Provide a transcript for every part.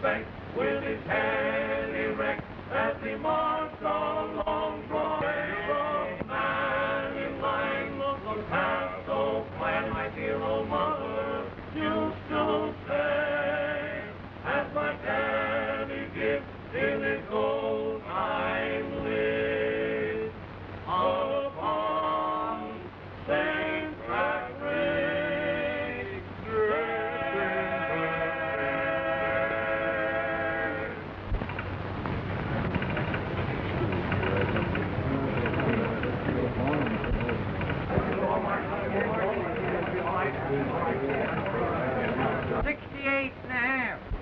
respect, with his head erect, as he marched along Broadway. Man in line looked half so glad, my dear old mother used to say, as my daddy gives in his old time list upon St. Patrick's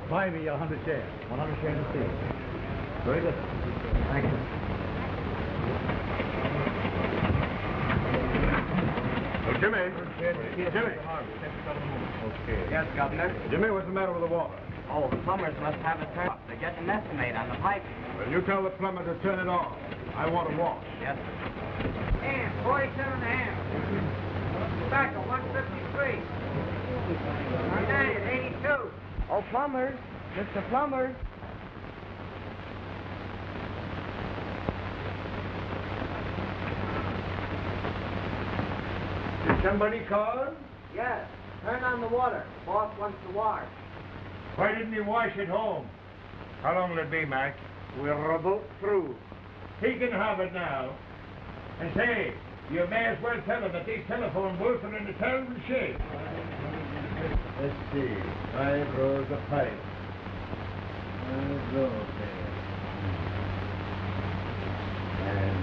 Buy me 100 shares. 100 shares of steel. Very good. Thank you. Oh, Jimmy. Jimmy. Okay. Yes, Governor. Jimmy, what's the matter with the water? Oh, the plumbers must have it turned off. They're getting an estimate on the piping. Well, you tell the plumber to turn it off. I want to wash. Yes, sir. And 47.5. Tobacco, 153. United, 82. Oh, plumbers. Mr. Plumber. Did somebody call? Yes. Turn on the water. Boss wants to wash. Why didn't he wash at home? How long will it be, Mac? We're about through. He can have it now. And say, you may as well tell him that these telephone booths are in a terrible shape. Let's see. 5 rows of pipe. 5 rows there. And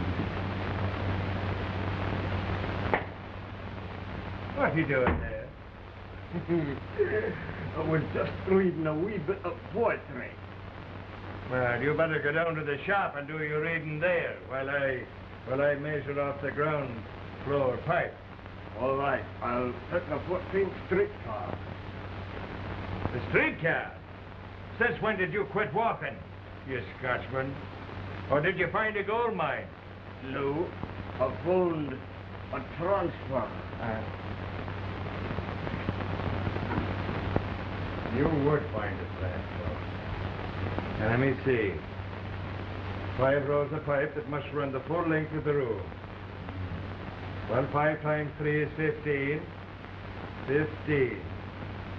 What are you doing there? I was just reading a wee bit of poetry. Well, you better go down to the shop and do your reading there while I measure off the ground floor pipe. All right, I'll take a 14th streetcar. The streetcar? Since when did you quit walking, you Scotchman? Or did you find a gold mine? No, I found a transfer. You would find a transfer. Now, let me see. 5 rows of pipe that must run the full length of the room. Well, 5 times 3 is 15. 15.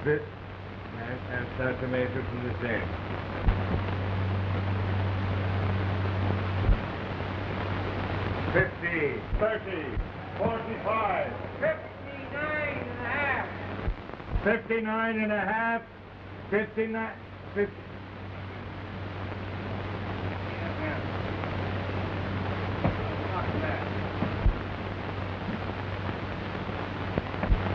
And start to measure from this end. 50, 30, 45. 59.5. 59 and a half. 59. 50.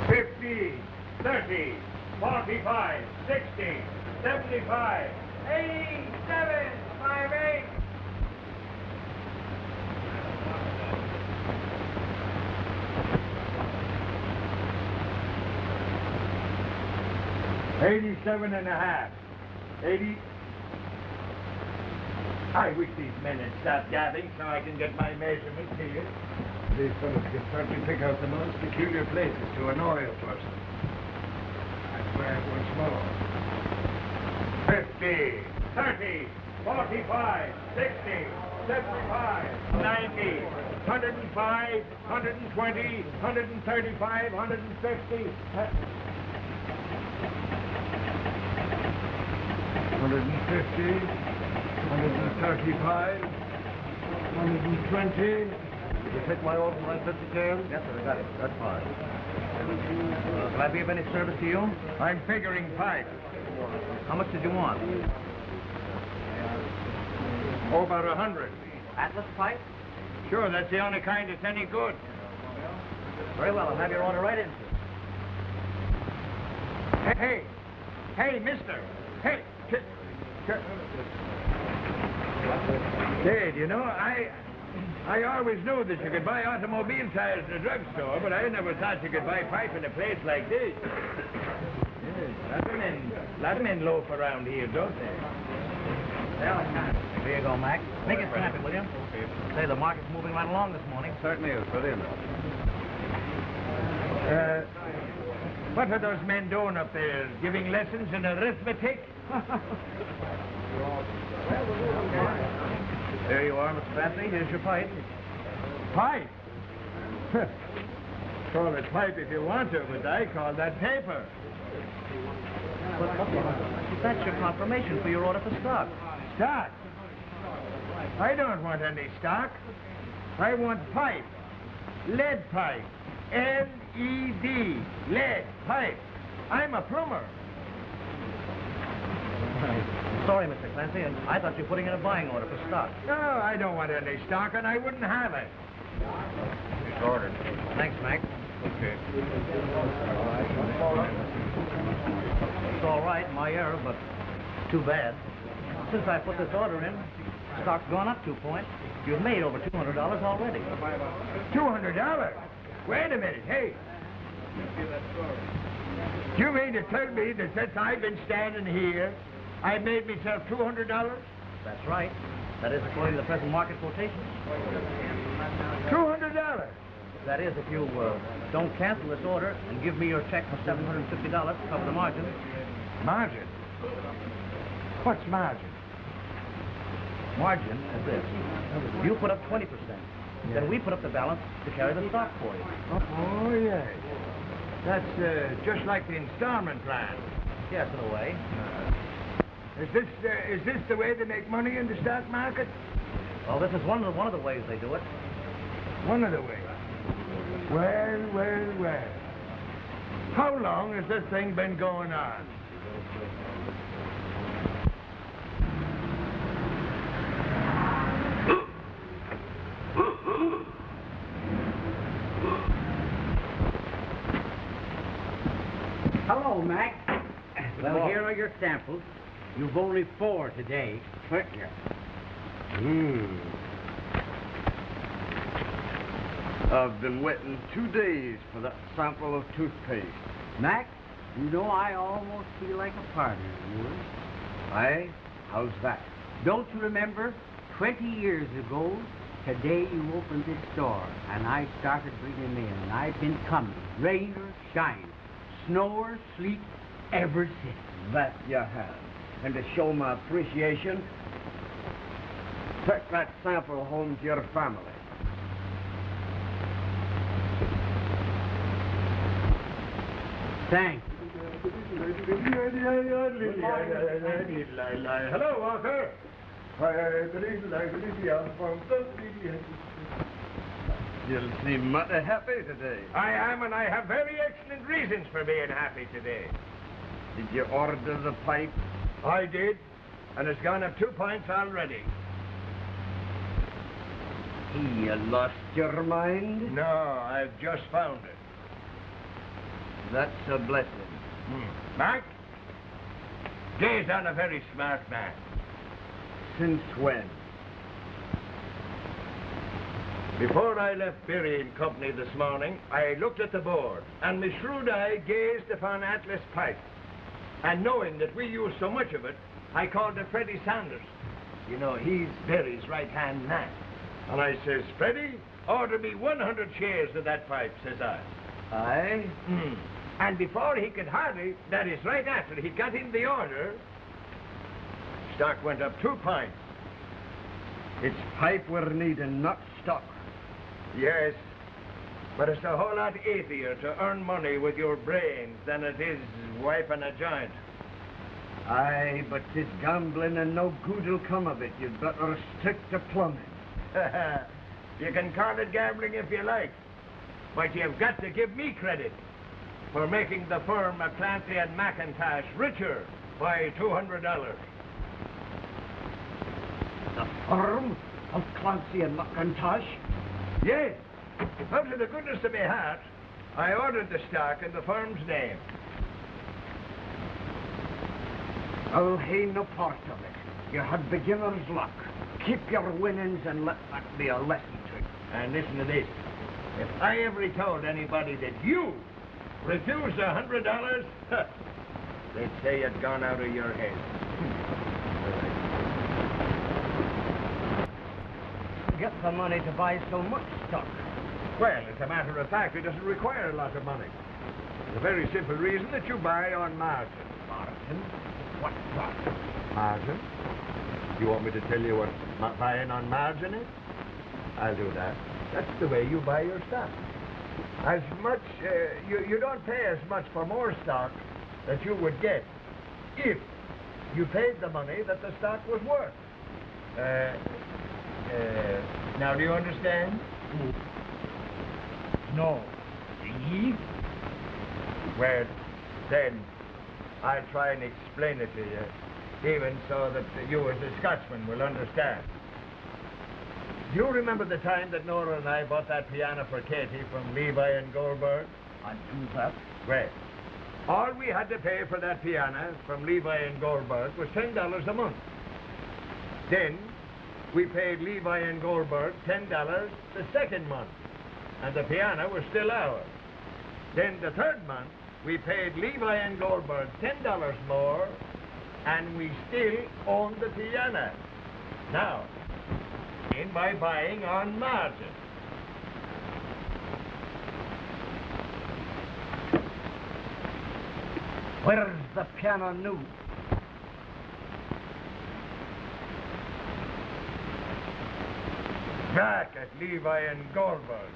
$50, $30, 45, 60, 75, 87. 58. 87 and a half. 80. I wish these men had stopped gabbing so I can get my measurements here. These fellows can certainly pick out the most peculiar places to annoy a person. I'll try it once more. 50, 30, 45, 60, 75, 90, 105, 120, 135, 150. 150, 135, 120. You take my order for 150 cans? Yes, sir, I got it. That's fine. Can I be of any service to you? I'm figuring pipe. How much did you want? Oh, about 100. Atlas pipe? Sure, that's the only kind that's any good. Very well, I'll have your order right in, sir. Hey, mister. Hey. Dad, you know, I always knew that you could buy automobile tires in a drugstore, but I never thought you could buy pipe in a place like this. Yes, a lot of men loaf around here, don't they? Here you go, Mac. Make it snappy, will you? Okay. Say, the market's moving right along this morning. Certainly is. Brilliant. What are those men doing up there? Giving lessons in arithmetic? There you are, Mr. Clancy. Here's your pipe. Pipe? Call it pipe if you want to, but I call that paper. But that's your confirmation for your order for stock. Stock? I don't want any stock. I want pipe. Lead pipe. L-E-D. Lead pipe. I'm a plumber. Sorry, Mr. Clancy, and I thought you were putting in a buying order for stock. No, I don't want any stock, and I wouldn't have it. It's ordered. Thanks, Mac. Okay. It's all right, my error, but too bad. Since I put this order in, stock's gone up 2 points. You've made over $200 already. $200? Wait a minute, hey. You mean to tell me that since I've been standing here, I made myself $200? That's right. That is according to the present market quotation. $200? That is, if you don't cancel this order and give me your check for $750 to cover the margin. Margin? What's margin? Margin is this. You put up 20%. Then we put up the balance to carry the stock for you. Oh, yes. That's just like the installment plan. Yes, in a way. Is this the way they make money in the stock market? Well, this is one of the ways they do it. One of the ways. Well. How long has this thing been going on? Hello, Mac. Well, Here are your samples. You've only 4 today. Thank you. I've been waiting 2 days for that sample of toothpaste. Mac, you know I almost feel like a partner of yours. Aye? How's that? Don't you remember? 20 years ago, today you opened this store, and I started bringing them in, and I've been coming, rain or shine, snow or sleet, ever since. That you have. And to show my appreciation, take that sample home to your family. Thanks. Hello, Walter. You seem mighty happy today. I am, and I have very excellent reasons for being happy today. Did you order the pipe? I did, and it's gone up 2 points already. You lost your mind? No, I've just found it. That's a blessing. Mark, Jay's on a very smart man. Since when? Before I left Berry and Company this morning, I looked at the board, and my shrewd eye gazed upon Atlas pipe. And knowing that we use so much of it, I called to Freddie Sanders. You know, he's Berry's right-hand man. And I says, Freddie, order me 100 shares of that pipe, says I. Aye? And before he could hardly, that is right after he got in the order, stock went up 2 points. It's pipe we're needing, not stock. Yes, but it's a whole lot easier to earn money with your brains than it is wiping a joint. Aye, but 'tis gambling and no good'll come of it. You'd better stick to plumbing. You can call it gambling if you like, but you've got to give me credit for making the firm of Clancy and McIntosh richer by $200. The firm of Clancy and McIntosh? Yes. Out of the goodness of my heart, I ordered the stock in the firm's name. I'll hae no part of it. You had beginner's luck. Keep your winnings and let that be a lesson to you. And listen to this. If I ever told anybody that you refused $100, they'd say you'd gone out of your head. Get the money to buy so much stock. Well, as a matter of fact, it doesn't require a lot of money. The very simple reason that you buy on margin. Martin? What sort? Margin? You want me to tell you what buying on margin is? I'll do that. That's the way you buy your stock. As much, you don't pay as much for more stock that you would get if you paid the money that the stock was worth. Now do you understand? No. See? Well, then, I'll try and explain it to you, even so that you as a Scotsman will understand. Do you remember the time that Nora and I bought that piano for Katie from Levi and Goldberg? I do that. Well, all we had to pay for that piano from Levi and Goldberg was $10 a month. Then, we paid Levi and Goldberg $10 the second month, and the piano was still ours. Then the third month, we paid Levi and Goldberg $10 more, and we still owned the piano. Now, in by buying on margin. Where's the piano new? Back at Levi and Goldberg.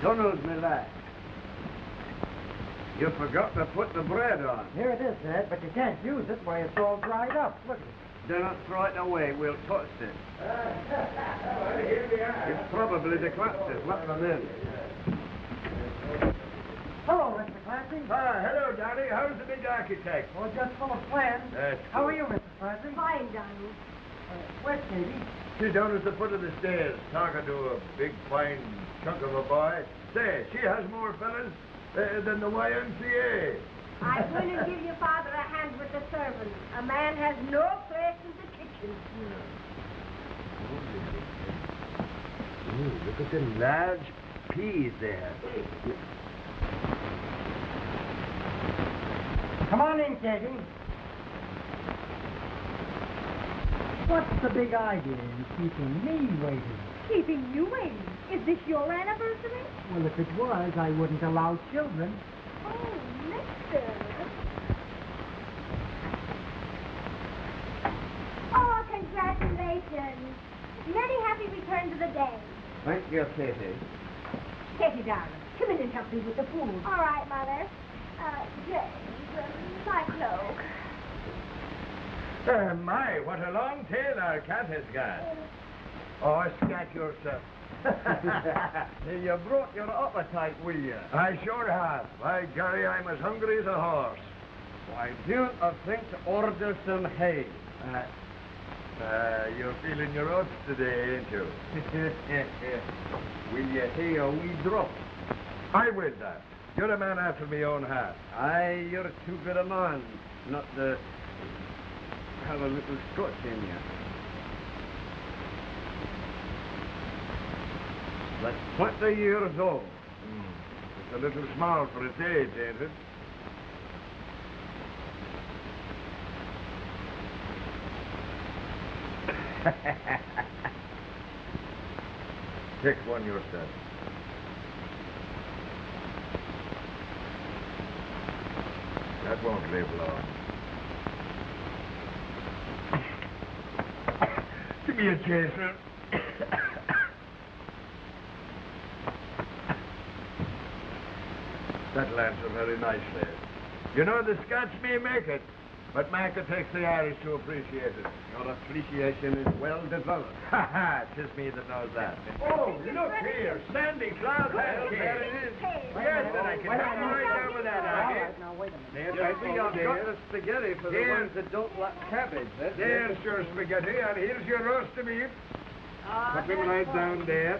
Donald, me lad. You forgot to put the bread on. Here it is, Dad, but you can't use it where it's all dried up. Look. Do not throw it away. We'll toast it. Well, here we are. It's probably the Clancy's. Let them in. Hello, Mr. Clancy. Hello, Daddy. How's the big architect? Well, just full of plans. That's How are good. you, Mrs. Clancy? Fine, Donald. Where's Katie? She's down at the foot of the stairs, talking to a big, fine chunk of a boy. Say, she has more fellas than the YMCA. I'm going to give your father a hand with the servants. A man has no place in the kitchen. Ooh, look at them large peas there. Come on in, Katie. What's the big idea in keeping me waiting? Keeping you waiting. Is this your anniversary? Well, if it was, I wouldn't allow children. Oh, mister. Oh, congratulations. Many happy return to the day. Thank you, Katie. Katie, darling, come in and help me with the food. All right, Mother. James, my cloak. My, what a long tail our cat has got. Oh, scat yourself. You brought your appetite with you. I sure have. By Gary, I'm as hungry as a horse. Why don't I think to order some hay? You're feeling your oats today, ain't you? Will you hay a wee drop? I will that. You're a man after me own heart. Aye, you're too good a man not to have a little scotch in you. That's 20 years old. It's a little small for its age, ain't it? Take one yourself. That won't live long. Give me a chaser. That'll answer very nicely. You know, the Scots may make it, but Mac takes the Irish to appreciate it. Your appreciation is well developed. Ha ha! 'Tis me that knows that. Oh, look here! Sandy Cloud has cake. There it is. Yes, then I can come right down with that, All Aggie. right, now, wait a minute. Maybe I've got the spaghetti for the Here. ones that don't like cabbage. There's your spaghetti, and here's your roast of beef. Put him right down there.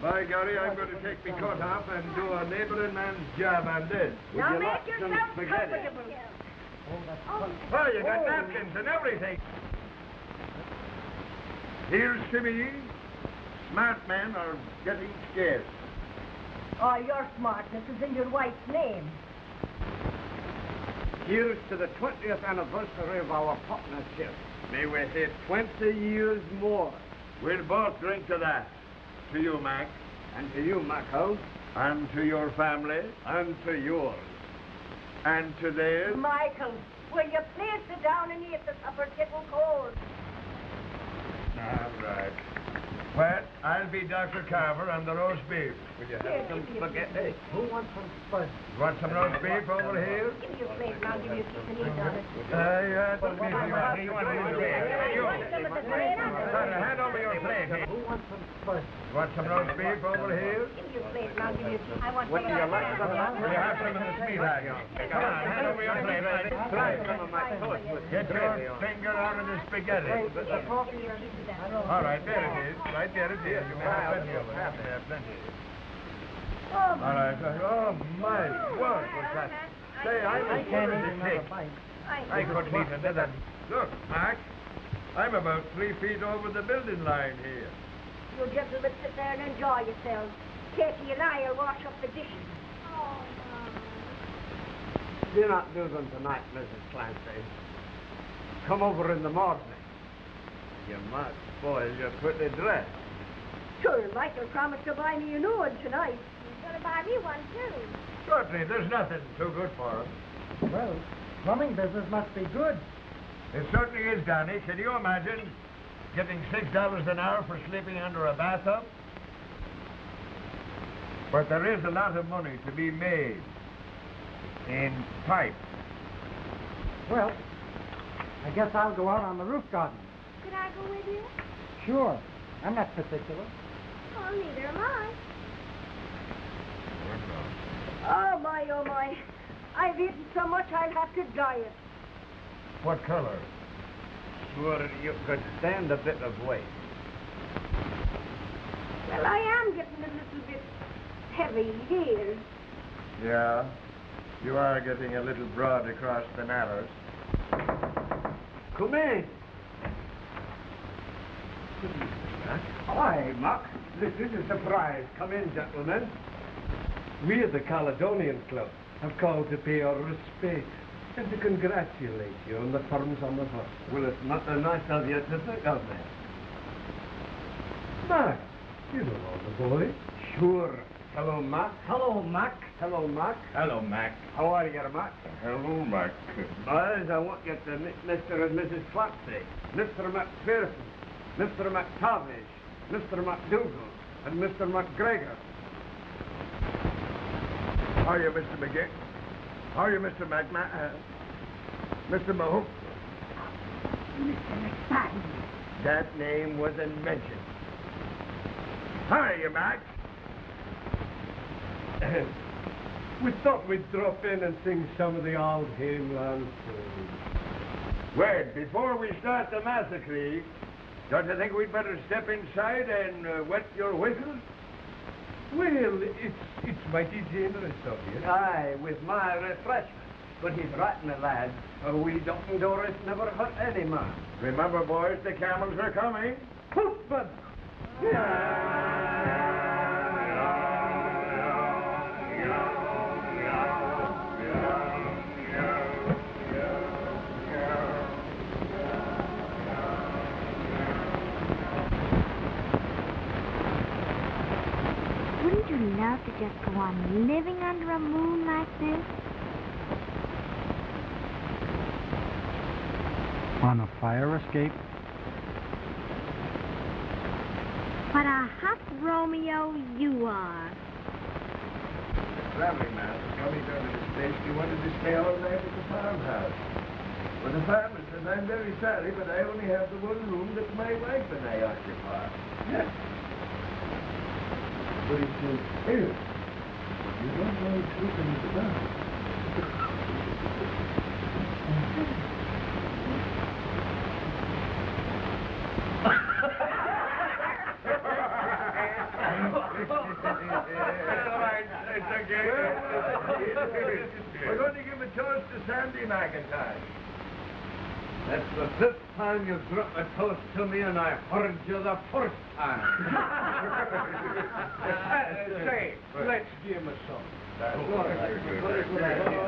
By Gary, I'm going to take my coat off and do a neighboring man's job on this. Now you make like some yourself spaghetti? comfortable. Oh, you got napkins and everything. Here's to me. Smart men are getting scarce. All your smartness is in your wife's name. Here's to the 20th anniversary of our partnership. May we hit 20 years more. We'll both drink to that. To you, Mac. And to you, Macco. And to your family. And to yours. And to theirs. Michael, will you please sit down and eat the supper getting cold? All right. Well, I'll be Dr. Carver and the roast beef. Will you Here, have some give me a spaghetti? Who wants some fudge? You want some roast beef over here? Give me your plate and I'll give you a piece of meat on it. Yeah, don't be silly. You want to eat it? You. Some of the bread on it. Hand over your plate. Who wants some fudge? You want some roast beef over here? Give me your plate and I'll give you a piece. I want What do you like? You have some in the sweet bag. Come on, hand over your plate. Try some of my toast with Get your finger out of the spaghetti. All right, there it is. Right there it is. You may have plenty of it. You may have plenty. All right. Oh, my word, what's that? Say, I can't eat another bite. I couldn't eat another. Look, Mac, I'm about 3 feet over the building line here. You gentlemen sit there and enjoy yourselves. Katie and I will wash up the dishes. Do not do them tonight, Mrs. Clancy. Come over in the morning. You might spoil your pretty dress. Sure, Michael promised to buy me a new one tonight. He's going to buy me one, too. Certainly, there's nothing too good for him. Well, plumbing business must be good. It certainly is, Danny. Can you imagine getting $6 an hour for sleeping under a bathtub? But there is a lot of money to be made in pipe. Well, I guess I'll go out on the roof garden. Could I go with you? Sure. I'm not particular. Oh, neither am I. Oh, my, oh, my. I've eaten so much I'll have to diet. What color? Sure, you could stand a bit of weight. Well, I am getting a little bit heavy here. Yeah, you are getting a little broad across the narrows. Come in. Hi, Mac. This is a surprise. Come in, gentlemen. We of the Caledonian Club have called to pay our respects and to congratulate you on the terms on the bus. Well, it's not a nice of you to think of that. Mac, you know all the boys. Sure. Hello, Mac. Hello, Mac. Hello, Mac. Hello, Mac. How are you, Mac? Hello, Mac. Boys, I want you to meet Mr. and Mrs. Clancy, Mr. McPherson, Mr. McTavish, Mr. McDougal, and Mr. McGregor. How are you, Mr. McGee? How are you, Mr. Mr. Moe? Mr. McFadden. That name wasn't mentioned. How are you, Mac? We thought we'd drop in and sing some of the old Hameland songs. Well, before we start the massacre, don't you think we'd better step inside and wet your whistles? Well, it's mighty generous of you. Aye, with my refreshment. But he's right, my lad. We Dr. Doris never hurt any man. Remember, boys, the camels are coming. Footman! Wouldn't you love to just go on living under a moon like this? On a fire escape? What a hot Romeo you are. The traveling man was coming down to the station. He wanted to stay all night at the farmhouse. Well, the farmer says, I'm very sorry, but I only have the one room that my wife and I occupy. Yeah. But he says, here, you don't mind sleeping in the dark. We're going to give a toast to Sandy McIntyre. That's the fifth time you've dropped a toast to me, and I heard you the first time. Say, let's give him a song. That's a good idea.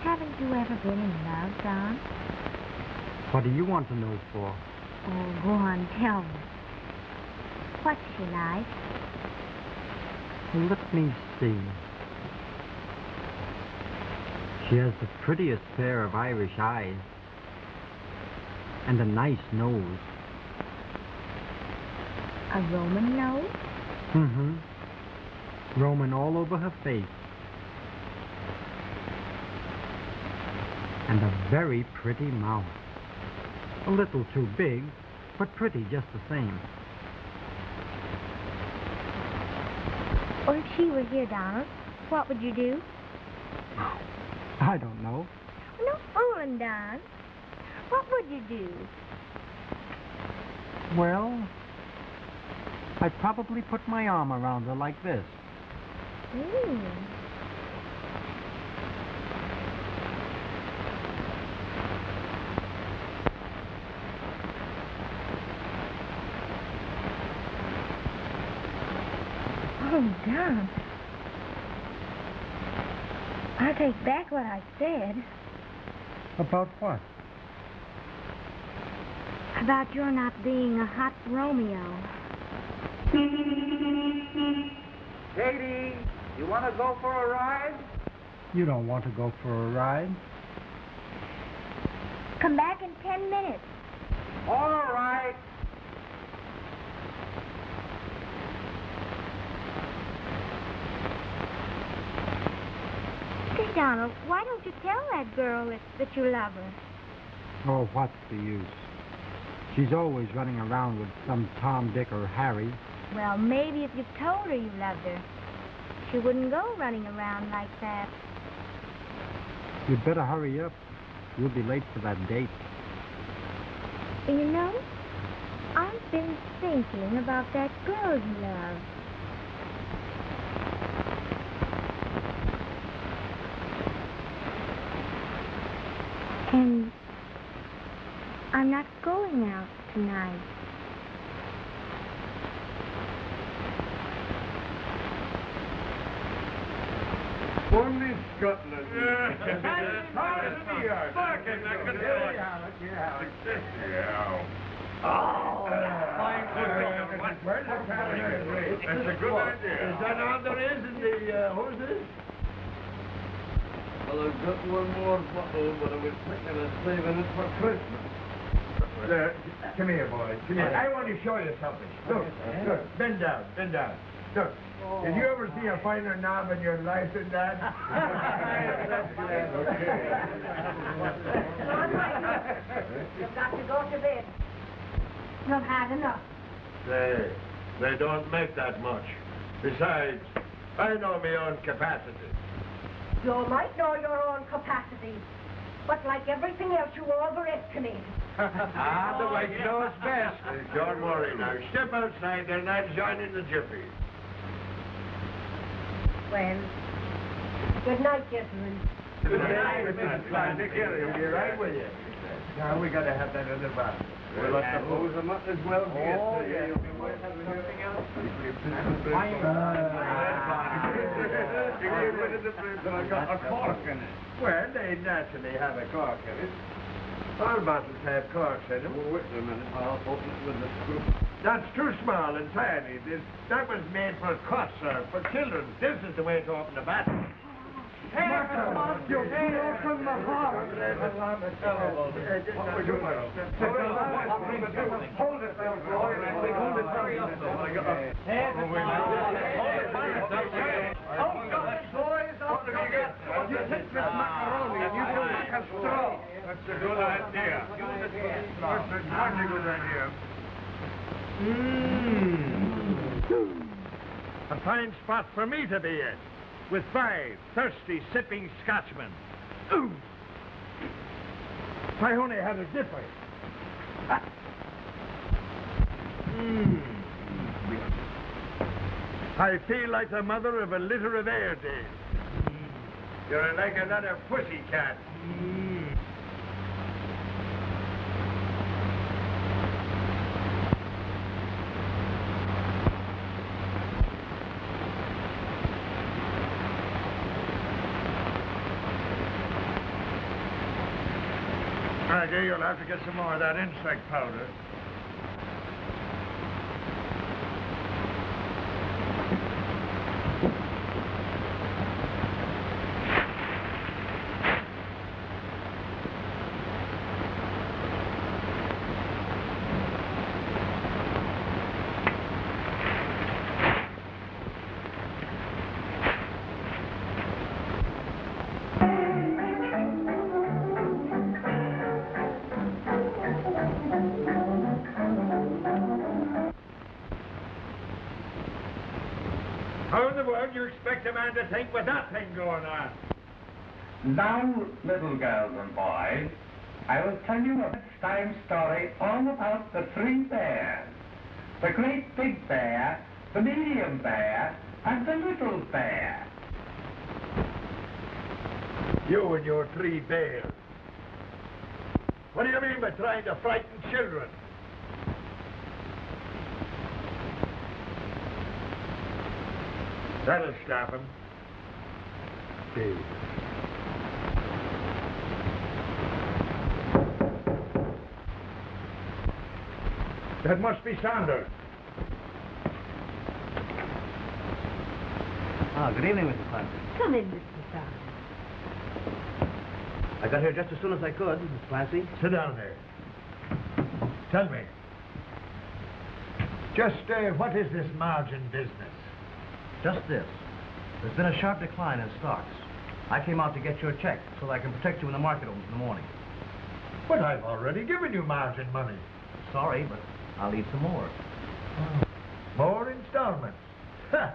Haven't you ever been in love, Don? What do you want to know for? Oh, go on, tell me. What's she like? Let me see. She has the prettiest pair of Irish eyes and a nice nose. A Roman nose? Mm-hmm. Roman all over her face. And a very pretty mouth. A little too big, but pretty just the same. Or if she were here, Donald, what would you do? I don't know. No fooling, Don. What would you do? Well, I'd probably put my arm around her like this. Oh, Don. I take back what I said. About what? About your not being a hot Romeo. Katie, you want to go for a ride? You don't want to go for a ride? Come back in 10 minutes. All right. Say, Donald, why don't you tell that girl that you love her? Oh, what's the use? She's always running around with some Tom, Dick, or Harry. Well, maybe if you told her you loved her, she wouldn't go running around like that. You'd better hurry up. You'll be late for that date. You know, I've been thinking about that girl you love. And I'm not going out tonight. Only Scotland. That's a good idea. Is that all there is in the horses? Well, I've got one more bottle, but I was thinking of saving it for Christmas. Come here, boys. Come here. I want to show you something. Look, bend down, bend down. Look, did you ever see a finer knob in your life than that? You've got to go to bed. You've had enough. They don't make that much. Besides, I know my own capacity. You might know your own capacity, but like everything else, you overestimate. The white knows best. Don't worry now. Step outside and I'll join in the jiffy. Well, good night, gentlemen. Good night, Mrs. Clancy. He'll be right with you. Now we gotta have that other bottle. Well, I suppose I might as well be it. Oh, Yeah, yes. you'll be waiting for something else. I got a cork in it. Well, they naturally have a cork in it. All bottles have corks in them. Oh, wait a minute. I'll open it with the screw. That's too small and tiny. That was made for cuts or for children. This is the way to open the bottle. Hey, you open the heart. What would you want? Hold it there, boy. Hold it very up there. Oh, God, boys, up there. You take this macaroni and you do like a straw. That's a good idea. That's a mighty good idea. A fine spot for me to be in, with 5 thirsty, sipping Scotchmen. If I only had a dipper. I feel like the mother of a litter of Airedales. You're like another pussycat. Maggie, you'll have to get some more of that insect powder. How in the world do you expect a man to think with that thing going on? Now, little girls and boys, I will tell you a bedtime story all about the 3 bears. The great big bear, the medium bear, and the little bear. You and your 3 bears. What do you mean by trying to frighten children? That'll stop him. Dave. That must be Saunders. Ah, good evening, Mrs. Clancy. Come in, Mr. Saunders. I got here just as soon as I could, Miss Clancy. Sit down there. Tell me. Just what is this margin business? Just this. There's been a sharp decline in stocks. I came out to get your check so that I can protect you when the market opens in the morning. But I've already given you margin money. Sorry, but I'll need some more. More installments. Ha!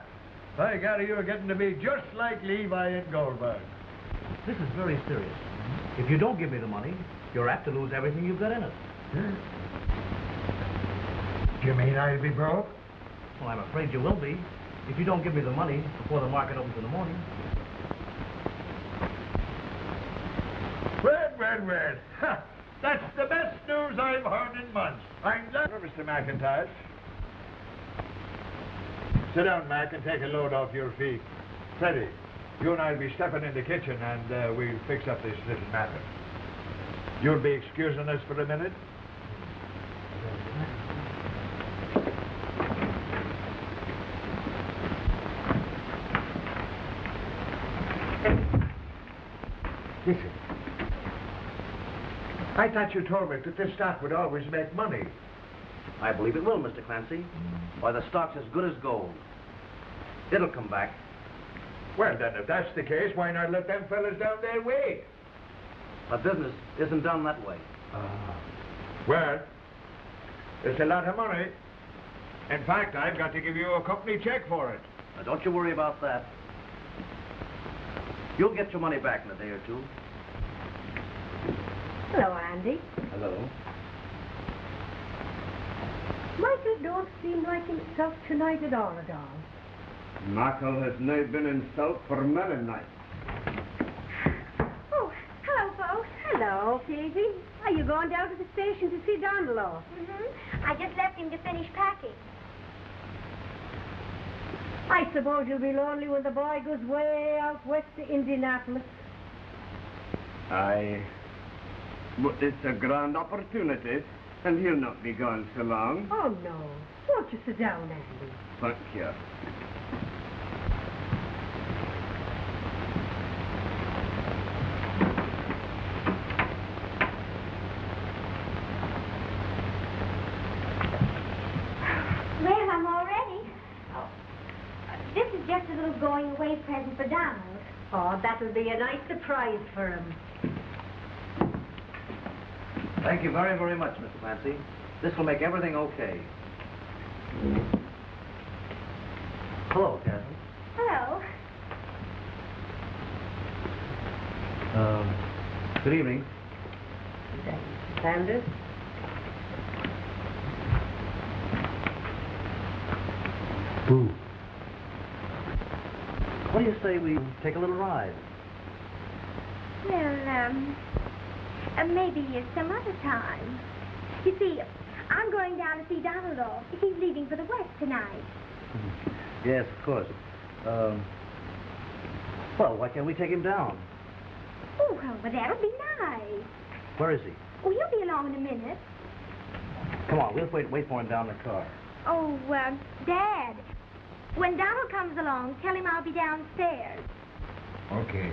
By golly, you're getting to be just like Levi and Goldberg. This is very serious. If you don't give me the money, you're apt to lose everything you've got in it. Do you mean I'll be broke? Well, I'm afraid you will be. If you don't give me the money before the market opens in the morning. Well. Ha! That's the best news I've heard in months. I'm glad, Mr. McIntosh. Sit down, Mac, and take a load off your feet. Teddy, you and I'll be stepping in the kitchen, and we'll fix up this little matter. You'll be excusing us for a minute? Listen. I thought you told me that this stock would always make money. I believe it will, Mr. Clancy. Why, the stock's as good as gold. It'll come back. Well, then, if that's the case, why not let them fellas down their way? But business isn't done that way. Well, it's a lot of money. In fact, I've got to give you a company check for it. Now, don't you worry about that. You'll get your money back in a day or two. Hello, Andy. Hello. Michael don't seem like himself tonight at all. Michael has not been himself for many nights. Oh, hello, folks. Hello, Casey. I Are you going down to the station to see Donald? I just left him to finish packing. I suppose you'll be lonely when the boy goes way out west to Indianapolis. Aye. But it's a grand opportunity, and he'll not be gone so long. Oh, no. Won't you sit down, Andy? Thank you. Well, I'm all ready. This is just a little going-away present for Donald. Oh, that'll be a nice surprise for him. Thank you very, very much, Mr. Clancy. This will make everything okay. Hello, Catherine. Hello. Good evening. Sanders? Boo. What do you say we take a little ride? Well, maybe some other time. You see, I'm going down to see Donald off. He's leaving for the West tonight. Yes, of course. Well, why can't we take him down? Oh, well, but that'll be nice. Where is he? Oh, he'll be along in a minute. Come on, we'll wait for him down in the car. Oh, Dad, when Donald comes along, tell him I'll be downstairs. Okay.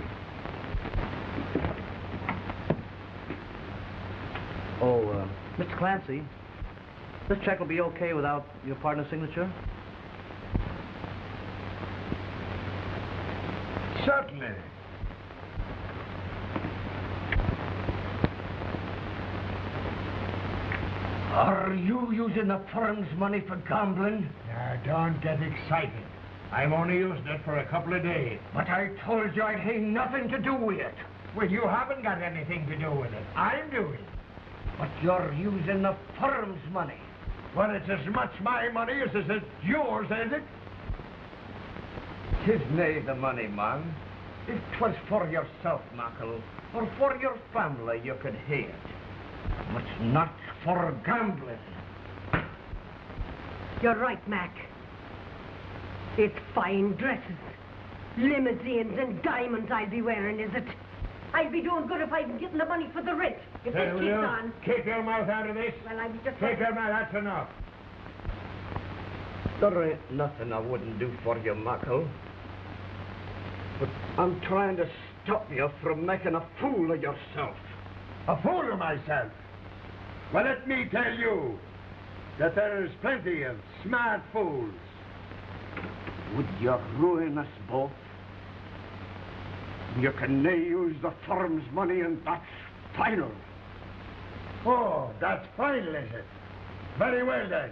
Oh, Mr. Clancy, this check will be okay without your partner's signature? Certainly. Are you using the firm's money for gambling? Now, don't get excited. I'm only using it for a couple of days. But I told you I'd have nothing to do with it. Well, you haven't got anything to do with it. I'm doing it. But you're using the firm's money. Well, it's as much my money as it's yours, ain't it? 'Tis nae the money, man. If 'twas for yourself, Michael, or for your family, you could hae it. But not for gambling. You're right, Mac. It's fine dresses, limousines, and diamonds I'll be wearing, is it? I'll be doing good if I'm getting the money for the rent. If this keeps on. Keep your mouth out of this. Well, I'm just... Keep your mouth, that's enough. There ain't nothing I wouldn't do for you, Michael. But I'm trying to stop you from making a fool of yourself. A fool of myself? Well, let me tell you that there's plenty of smart fools. Would you ruin us both? You can nae use the firm's money, and that's final. Oh, that's final, is it? Very well, then.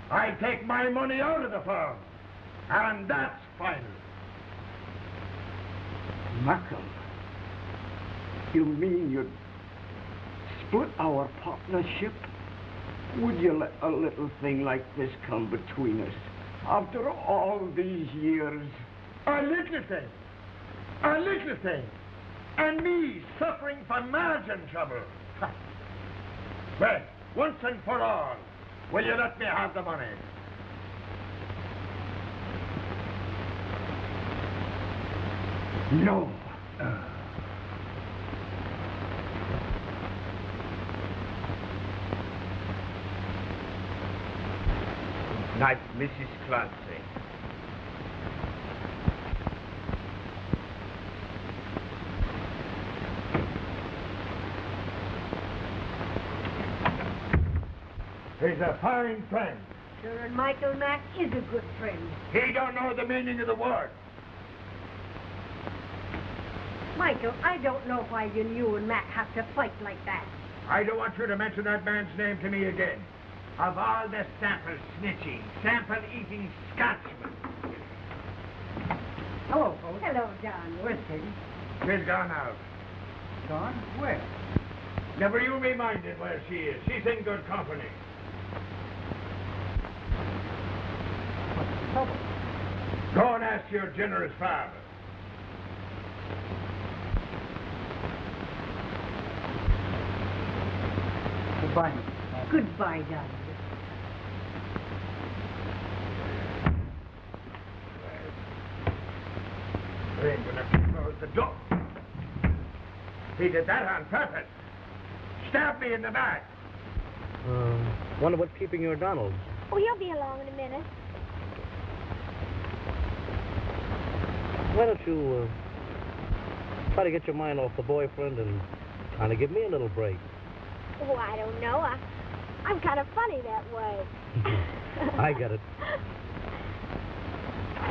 I take my money out of the firm. And that's final. Michael, you mean you'd split our partnership? Would you let a little thing like this come between us? After all these years? A little thing. A little thing. And me suffering from margin trouble. Well, once and for all, will you let me have the money? No. Night, Mrs. Clancy. He's a fine friend. Sure, and Michael Mack is a good friend. He don't know the meaning of the word. Michael, I don't know why you and Mac have to fight like that. I don't want you to mention that man's name to me again. Of all the sample snitching, sample eating Scotsmen. Hello, folks. Hello, John. Where's Katie? She's gone out. Gone? Where? Never you be minded where she is. She's in good company. What's the trouble? Go and ask your generous father. Goodbye. Goodbye, darling. He ain't gonna close the door. He did that on purpose. Stab me in the back. Wonder what's keeping your Donald? Oh, he'll be along in a minute. Why don't you try to get your mind off the boyfriend and kind of give me a little break? Oh, I don't know. I'm kind of funny that way. I get it.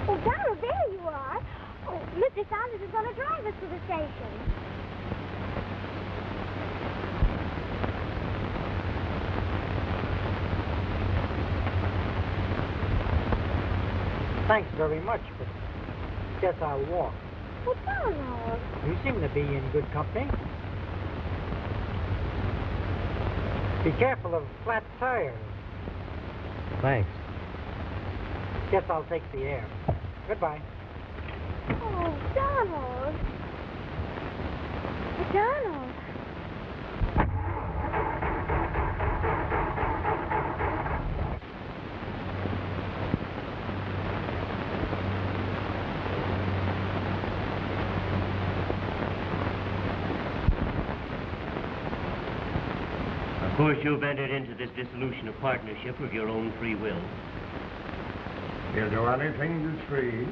Oh, Donald, there you are. Oh, Mr. Saunders is going to drive us to the station. Thanks very much, but guess I'll walk. Oh, Donald. You seem to be in good company. Be careful of flat tires. Thanks. Guess I'll take the air. Goodbye. Oh, Donald. Donald. Of course, you've entered into this dissolution of partnership of your own free will. He'll do anything that's free.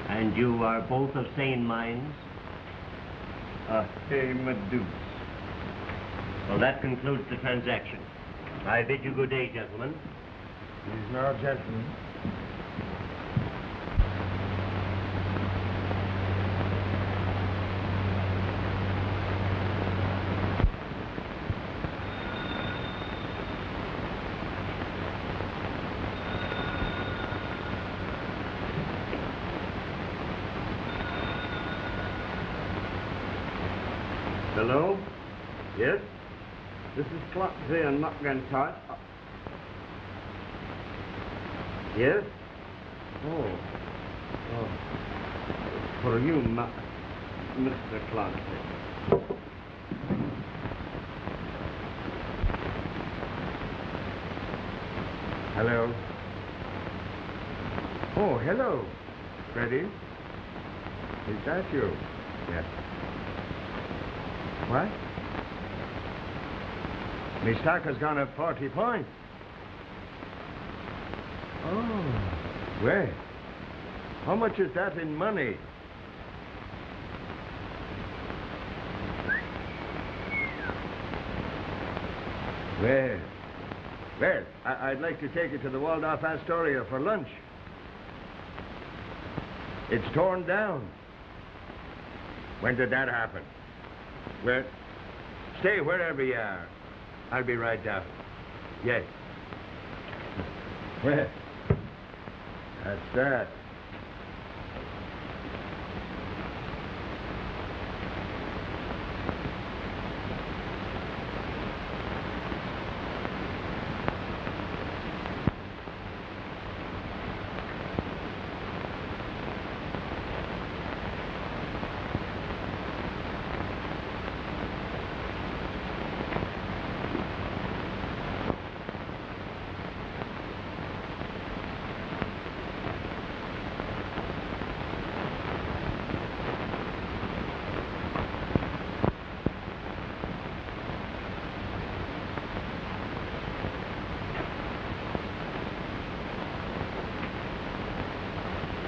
And you are both of sane minds? Hey, Medusa. Well, that concludes the transaction. I bid you good day, gentlemen. He's no gentleman. Hello? Yes? This is Clancy and McIntosh. Yes? Oh. For you, Mr. Clancy. Hello. Oh, hello. Freddie? Is that you? Yes. What? My stock has gone up 40 points. Oh. Well, how much is that in money? Well, I'd like to take it to the Waldorf Astoria for lunch. It's torn down. When did that happen? Well, stay wherever you are. I'll be right down. Yes. Well, that's that.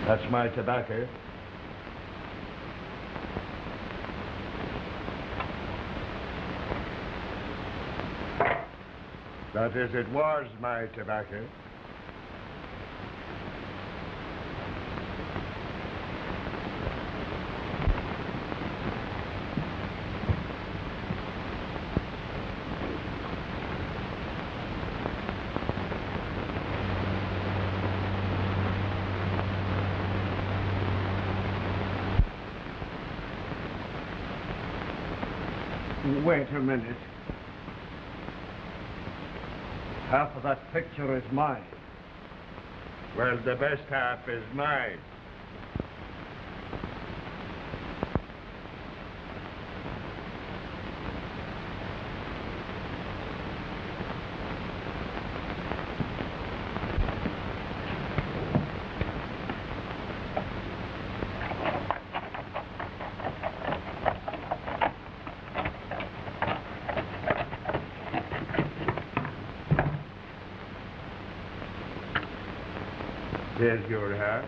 That's my tobacco. That is, it was my tobacco. Wait a minute. Half of that picture is mine. Well, the best half is mine. There's your heart.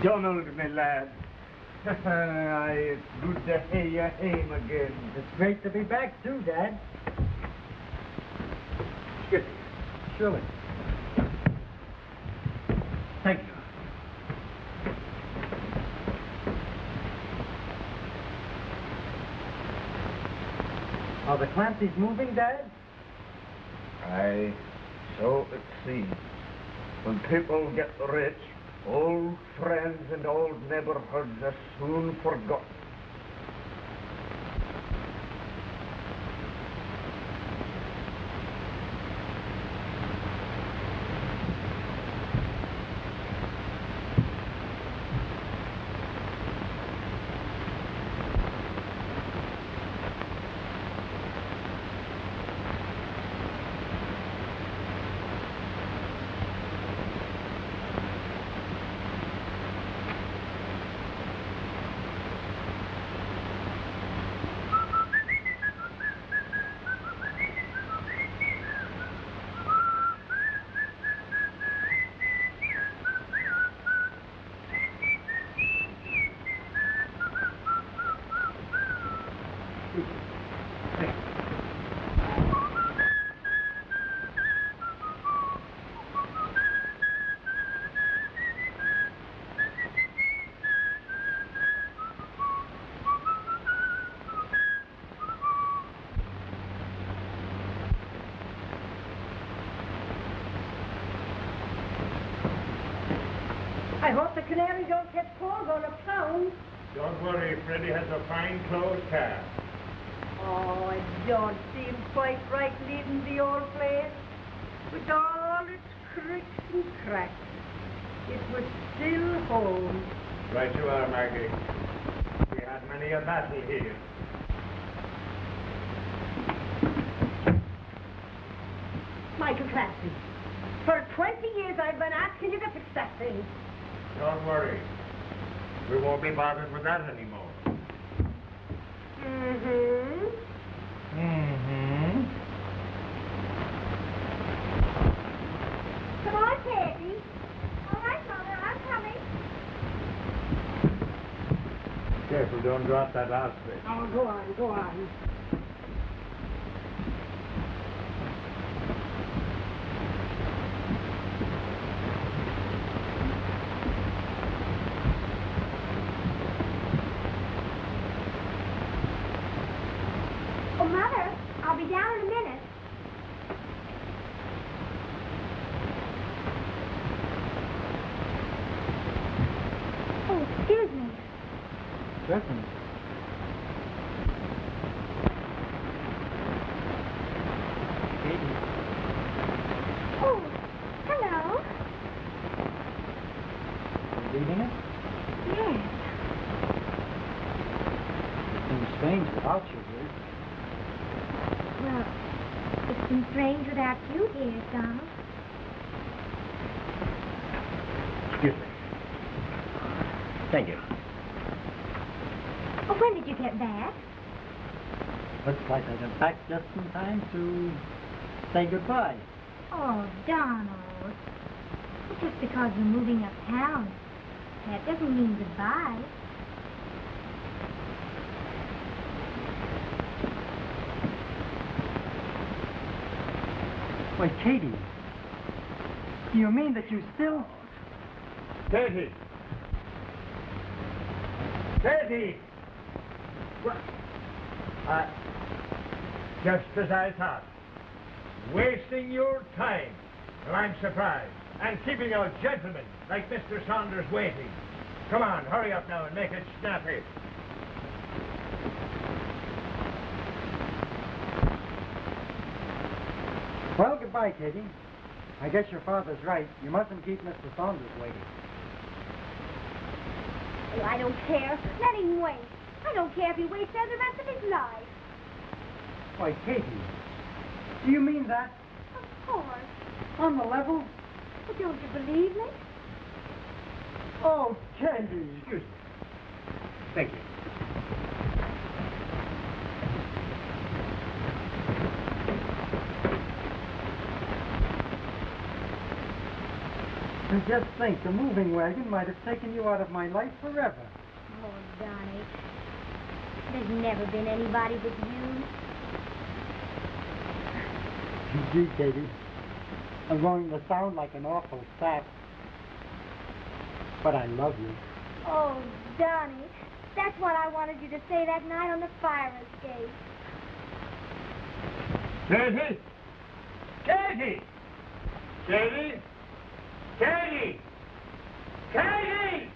Donald, my lad. Aye, it's good to hear you home again. It's great to be back, too, Dad. Good. Surely. Thank you. Are the Clancys moving, Dad? Aye, so it seems. When people get rich, old friends and old neighborhoods are soon forgotten. I hope the canary don't get cold on a pound. Don't worry, Freddie has a fine closed car. Oh, it don't seem quite right leaving the old place. With all its cricks and cracks, it was still home. Right you are, Maggie. We had many a battle here. Michael Clancy, for 20 years I've been asking you to fix that thing. Don't worry. We won't be bothered with that anymore. Mm-hmm. Mm-hmm. Come on, Peggy. All right, Mother, I'm coming. Careful, don't drop that last bit. Oh, go on, go on. Oh, Mother, I'll be down in a minute. Oh, excuse me. Certainly. Katie. Oh, hello. You reading it? Yes. It seems strange without you here. Well, it's been strange without you here, Donald. Excuse me. Thank you. Oh, when did you get back? Looks like I got back just in time to say goodbye. Oh, Donald. Just because you're moving uptown, that doesn't mean goodbye. Wait, Katie. Do you mean that you still... Katie! Katie! What? Just as I thought. Wasting your time. Well, I'm surprised. And keeping a gentleman like Mr. Saunders waiting. Come on, hurry up now and make it snappy. Well, goodbye, Katie. I guess your father's right. You mustn't keep Mr. Saunders waiting. Oh, I don't care. Let him wait. I don't care if he waits there the rest of his life. Why, Katie, do you mean that? Of course. On the level? But don't you believe me? Oh, Katie. Excuse me. Thank you. And just think, the moving wagon might have taken you out of my life forever. Oh, Donnie. There's never been anybody but you. Gee, Katie, I'm going to sound like an awful sap. But I love you. Oh, Donnie. That's what I wanted you to say that night on the fire escape. Katie! Katie! Katie! Katie! Katie!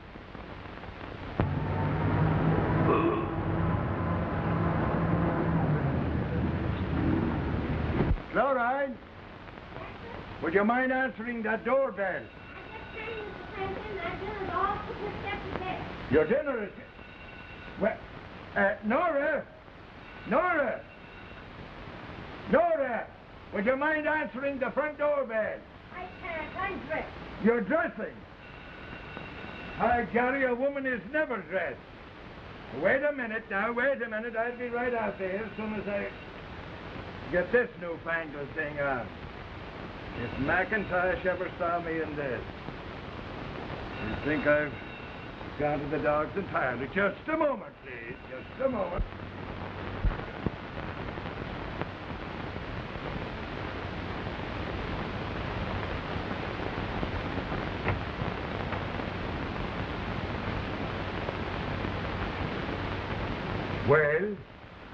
Chloride? Would you mind answering that doorbell? Your dinner is... Well, Nora! Nora! Nora! Would you mind answering the front doorbell? I can't. I'm dressed. You're dressing. Gary, a woman is never dressed. Wait a minute now, wait a minute. I'll be right out there as soon as I get this newfangled thing on. If McIntosh ever saw me in this, he'd think I've gone to the dogs entirely. Just a moment, please. Just a moment. Well,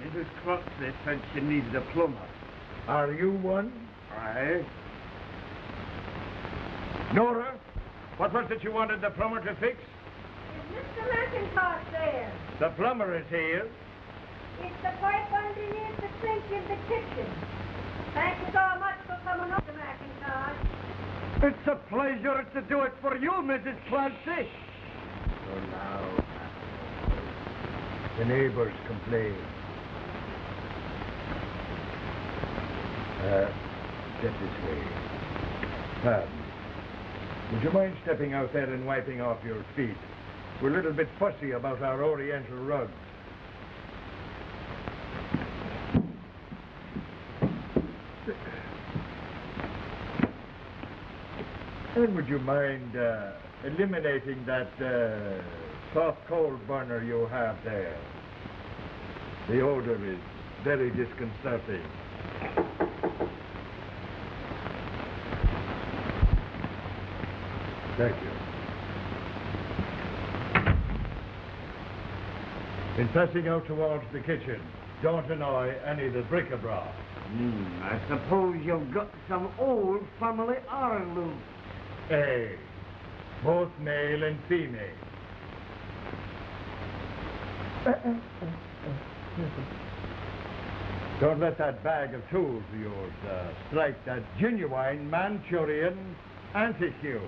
Mrs. Clancy said she needed a plumber. Are you one? Aye. Nora, what was it you wanted the plumber to fix? Is Mr. McIntosh there? The plumber is here. It's the pipe underneath the sink in the kitchen. Thank you so much for coming up, Mr. McIntosh. It's a pleasure to do it for you, Mrs. Clancy. So now, the neighbors complain. Get this way. Pardon. Would you mind stepping out there and wiping off your feet? We're a little bit fussy about our Oriental rugs. And would you mind eliminating that soft coal burner you have there? The odor is very disconcerting. Thank you. In passing out towards the kitchen, don't annoy any of the bric-a-brac. I suppose you've got some old family heirlooms. Hey, both male and female. Don't let that bag of tools of yours strike that genuine Manchurian antique.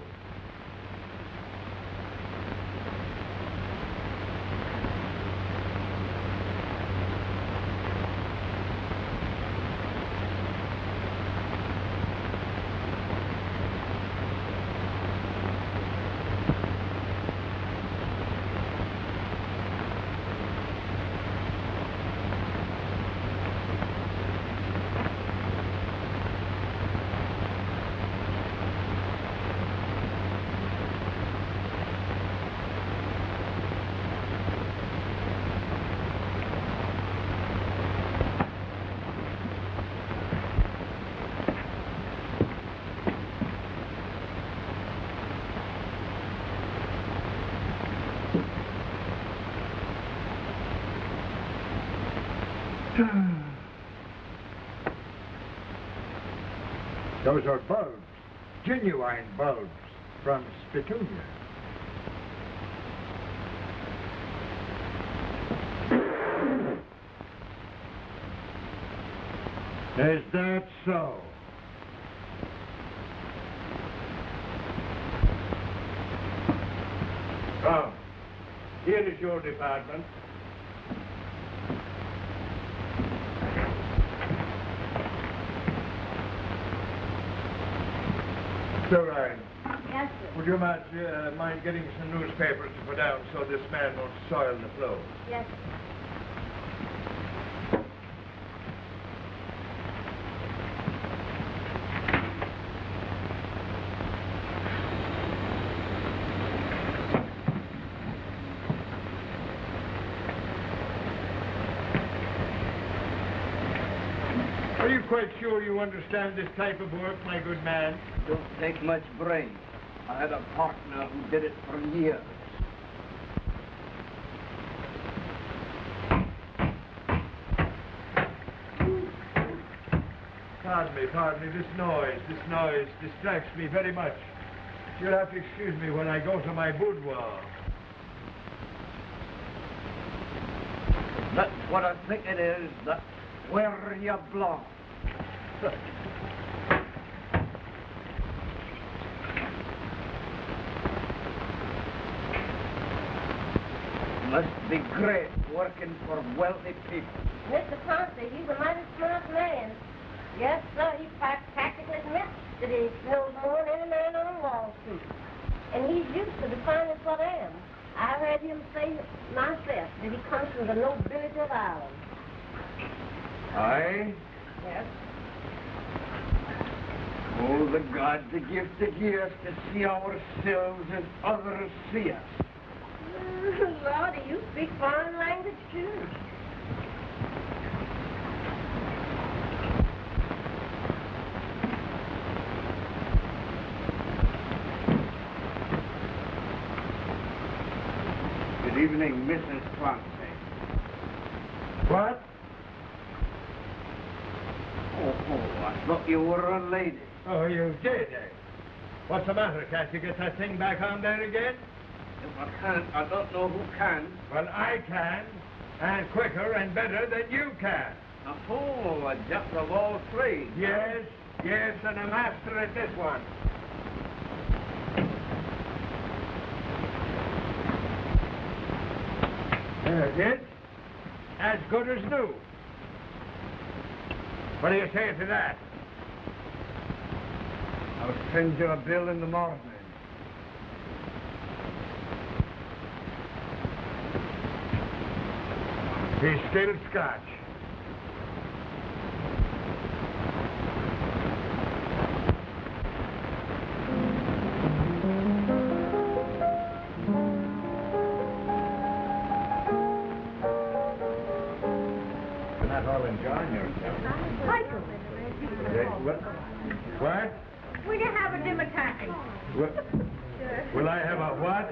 Those are bulbs, genuine bulbs from Spitunia. Is that so? Come. Here is your department. So, Ryan. Yes, sir. Would you mind getting some newspapers to put down so this man won't soil the floor? Yes, sir. Are you quite sure you understand this type of work, my good man? Don't take much brains. I had a partner who did it for years. Pardon me, this noise distracts me very much. You'll have to excuse me when I go to my boudoir. That's what I think it is. That's where you belong. Must be great working for wealthy people. Mr. Clancy, he's a mighty smart man. Yes, sir, he practically admits that he knows more than any man on Wall Street. And he's used to defining what I am. I've heard him say myself that he comes from the nobility of Ireland. Aye? Yes. Oh, the gods, the gift to give us to see ourselves as others see us. Lordy, you speak foreign language, too. Good evening, Mrs. Clancy. What? Oh, I thought you were a lady. Oh, you did, eh? What's the matter? Can't you get that thing back on there again? If I can't, I don't know who can. Well, I can, and quicker and better than you can. A jack of all trades. Yes, and a master at this one. There it is. As good as new. What do you say to that? I'll send you a bill in the morning. He's still Scotch. You're not all enjoying yourself. Michael, What? will you have a dim taffy? Will I have a what?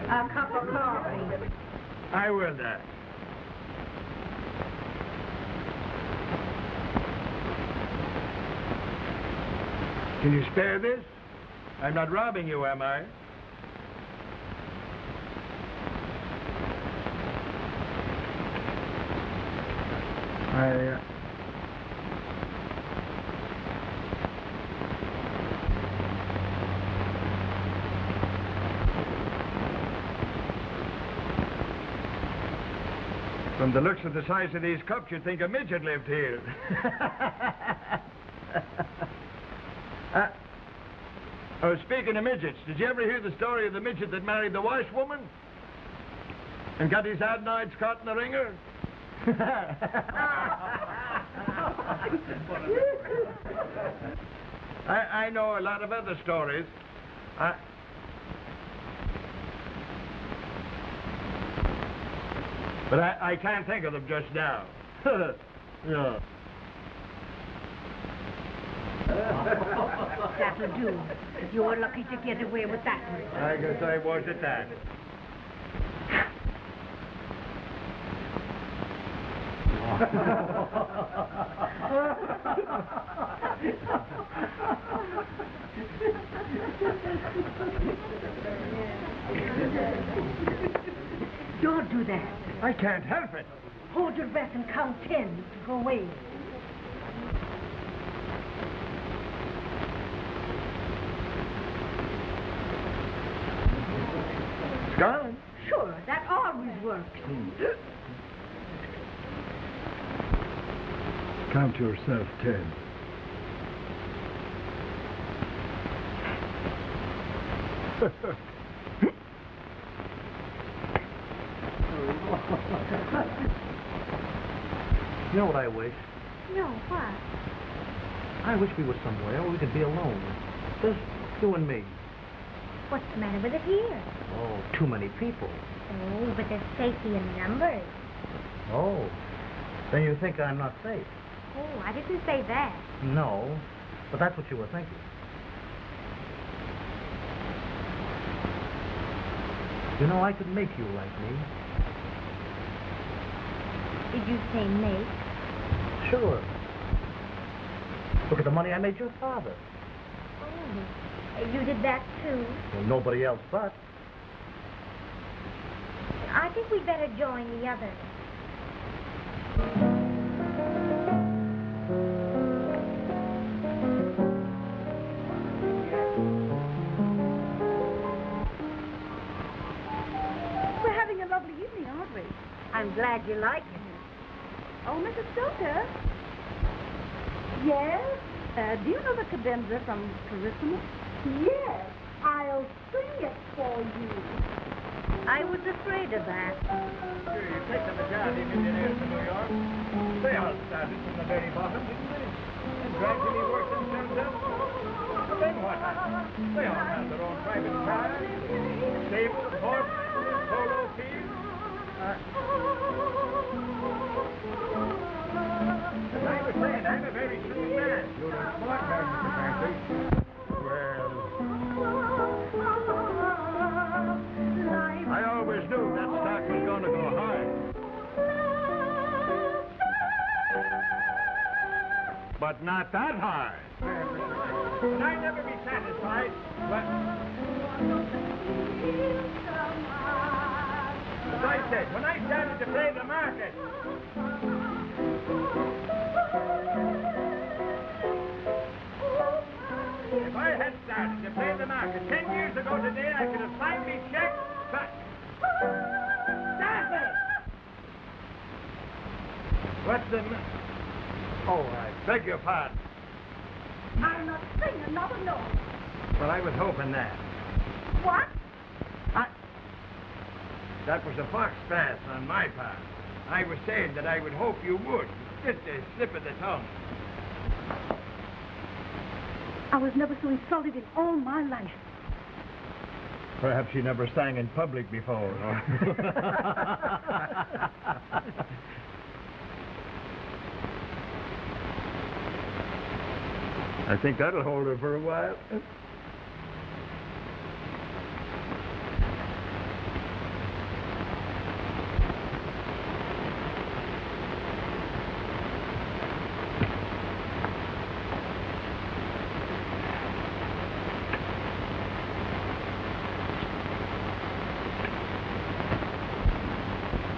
A cup of coffee. I will that. Can you spare this? I'm not robbing you, am I? From the looks of the size of these cups, you'd think a midget lived here. Oh, speaking of midgets, did you ever hear the story of the midget that married the washwoman? And got his adenoids caught in the ringer? I know a lot of other stories. But I can't think of them just now. Yeah. That'll do. You're lucky to get away with that one. I guess I was at that. Don't do that. I can't help it. Hold your breath and count 10 to go away. It's gone. Sure, that always works. Count yourself 10. You know what I wish? No, what? I wish we were somewhere where we could be alone. Just you and me. What's the matter with it here? Oh, too many people. Oh, but there's safety in numbers. Oh, then you think I'm not safe? Oh, I didn't say that. No, but that's what you were thinking. You know, I could make you like me. Did you say make? Sure. Look at the money I made your father. Oh, you did that too? Well, nobody else but. I think we'd better join the others. We're having a lovely evening, aren't we? I'm glad you like it. Oh, Mrs. Stoker. Yes? Do you know the cadenza from Carissima? Yes. I'll sing it for you. I was afraid of that. You take the majority millionaires in New York. They all started from the very bottom, didn't they? And gradually worked themselves up. But then what happened? They all had their own private cars, stables, horses, polo fields. As I was saying, I'm a very shrewd man. You're a smart man, Mr. Clancy. Well, I always knew that stock was going to go high. But not that high. Can I never be satisfied? As I said, when I started to play the market, if I had started to play the market 10 years ago today, I could have signed me check. But stop it! What's the Oh, I beg your pardon. I'll not sing another note. Well, I was hoping that. What? That was a fox pass on my part. I was saying that I would hope you would. Just a slip of the tongue. I was never so insulted in all my life. Perhaps you never sang in public before. I think that'll hold her for a while.